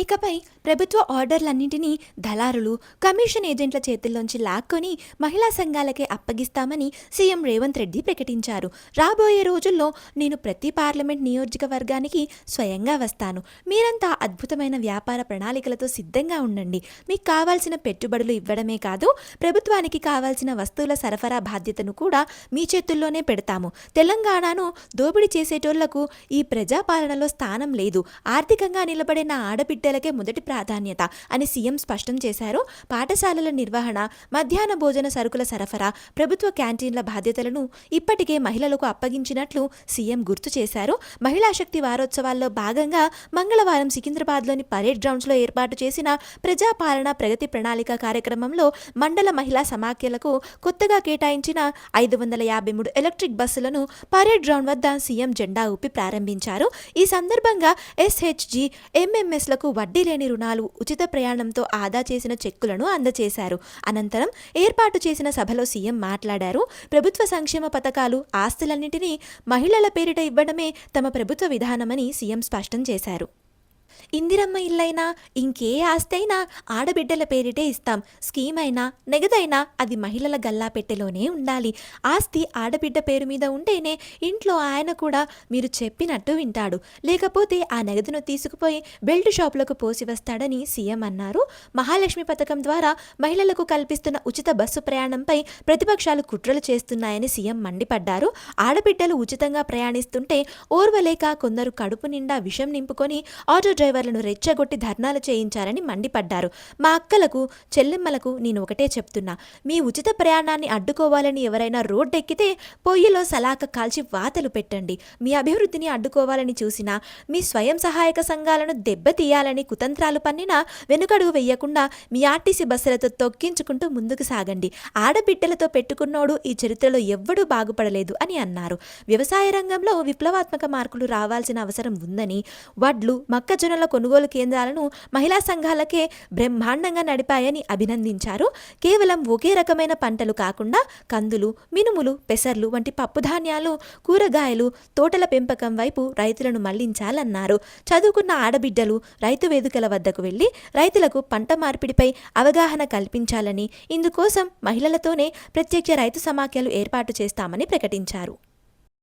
ఇకపై ప్రభుత్వ ఆర్డర్లన్నింటినీ దళారులు, కమిషన్ ఏజెంట్ల చేతుల్లోంచి లాక్కొని మహిళా సంఘాలకే అప్పగిస్తామని సీఎం రేవంత్ రెడ్డి ప్రకటించారు. రాబోయే రోజుల్లో నేను ప్రతి పార్లమెంట్ నియోజకవర్గానికి స్వయంగా వస్తాను. మీరంతా అద్భుతమైన వ్యాపార ప్రణాళికలతో సిద్ధంగా ఉండండి. మీకు కావాల్సిన పెట్టుబడులు ఇవ్వడమే కాదు, ప్రభుత్వానికి కావాల్సిన వస్తువుల సరఫరా బాధ్యతను కూడా మీ చేతుల్లోనే పెడతాము. తెలంగాణను దోపిడీ చేసేటోళ్లకు ఈ ప్రజాపాలనలో స్థానం లేదు. ఆర్థికంగా నిలబడే నా ఆడబిడ్డలకే మొదటి ప్రాధాన్యత అని సీఎం స్పష్టం చేశారు. పాఠశాలల నిర్వహణ, మధ్యాహ్న భోజన సరుకుల సరఫరా, ప్రభుత్వ క్యాంటీన్ల బాధ్యతలను ఇప్పటికే మహిళలకు అప్పగించినట్లు సీఎం గుర్తు చేశారు. మహిళా శక్తి వారోత్సవాల్లో భాగంగా మంగళవారం సికింద్రాబాద్లోని పరేడ్ గ్రౌండ్స్లో ఏర్పాటు చేసిన ప్రజాపాలన ప్రగతి ప్రణాళిక కార్యక్రమంలో మండల మహిళా సమాఖ్యలకు కొత్తగా కేటాయించిన 553 ఎలక్ట్రిక్ బస్సులను పరేడ్ గ్రౌండ్ వద్ద సీఎం జెండా ఊపి ప్రారంభించారు. ఈ సందర్భంగా ఎస్హెచ్జి, ఎంఎంఎస్లకు వడ్డీ లేని రుణాలు, ఉచిత ప్రయాణంతో ఆదా చేసిన చెక్కులను అందజేశారు. అనంతరం ఏర్పాటు చేసిన సభలో సీఎం మాట్లాడారు. ప్రభుత్వ సంక్షేమ పథకాలు, ఆస్తులన్నింటినీ మహిళల పేరిట ఇవ్వడమే తమ ప్రభుత్వ విధానమని సీఎం స్పష్టం చేశారు. ఇందిరమ్మ ఇల్లైనా ఇంకే ఆస్తి అయినా ఆడబిడ్డల పేరిటే ఇస్తాం. స్కీమ్ అయినా నగదైనా అది మహిళల గల్లాపెట్టెలోనే ఉండాలి. ఆస్తి ఆడబిడ్డ పేరు మీద ఉంటేనే ఇంట్లో ఆయన కూడా మీరు చెప్పినట్టు వింటాడు. లేకపోతే ఆ నగదును తీసుకుపోయి బెల్ట్ షాపులకు పోసి వస్తాడని సీఎం అన్నారు. మహాలక్ష్మి పథకం ద్వారా మహిళలకు కల్పిస్తున్న ఉచిత బస్సు ప్రయాణంపై ప్రతిపక్షాలు కుట్రలు చేస్తున్నాయని సీఎం మండిపడ్డారు. ఆడబిడ్డలు ఉచితంగా ప్రయాణిస్తుంటే ఓర్వలేక కొందరు కడుపు నిండా విషం నింపుకొని ఆటో డ్రైవర్లను రెచ్చగొట్టి ధర్నాలు చేయించారని మండిపడ్డారు. మా అక్కలకు, చెల్లెమ్మలకు నేను ఒకటే చెప్తున్నా, మీ ఉచిత ప్రయాణాన్ని అడ్డుకోవాలని ఎవరైనా రోడ్డెక్కితే పొయ్యిలో సలాక కాల్చి వాతలు పెట్టండి. మీ అభివృద్ధిని అడ్డుకోవాలని చూసినా, మీ స్వయం సహాయక సంఘాలను దెబ్బతీయాలని కుతంత్రాలు పన్నినా వెనుకడుగు వెయ్యకుండా మీ ఆర్టీసీ బస్సులతో తొక్కించుకుంటూ ముందుకు సాగండి. ఆడబిడ్డలతో పెట్టుకున్నోడు ఈ చరిత్రలో ఎవ్వడూ బాగుపడలేదు అని అన్నారు. వ్యవసాయ రంగంలో విప్లవాత్మక మార్పులు రావాల్సిన అవసరం ఉందని, వడ్లు, మొక్కజొన్నల కొనుగోలు కేంద్రాలను మహిళా సంఘాలకే బ్రహ్మాండంగా నడిపాయని అభినందించారు. కేవలం ఒకే రకమైన పంటలు కాకుండా కందులు, మినుములు, పెసర్లు వంటి పప్పుధాన్యాలు, కూరగాయలు, తోటల పెంపకం వైపు రైతులను మళ్లించాలన్నారు. చదువుకున్న ఆడబిడ్డలు రైతు వేదికల వద్దకు వెళ్లి రైతులకు పంట మార్పిడిపై అవగాహన కల్పించాలని, ఇందుకోసం మహిళలతోనే ప్రత్యక్ష రైతు సమాఖ్యలు ఏర్పాటు చేస్తామని ప్రకటించారు.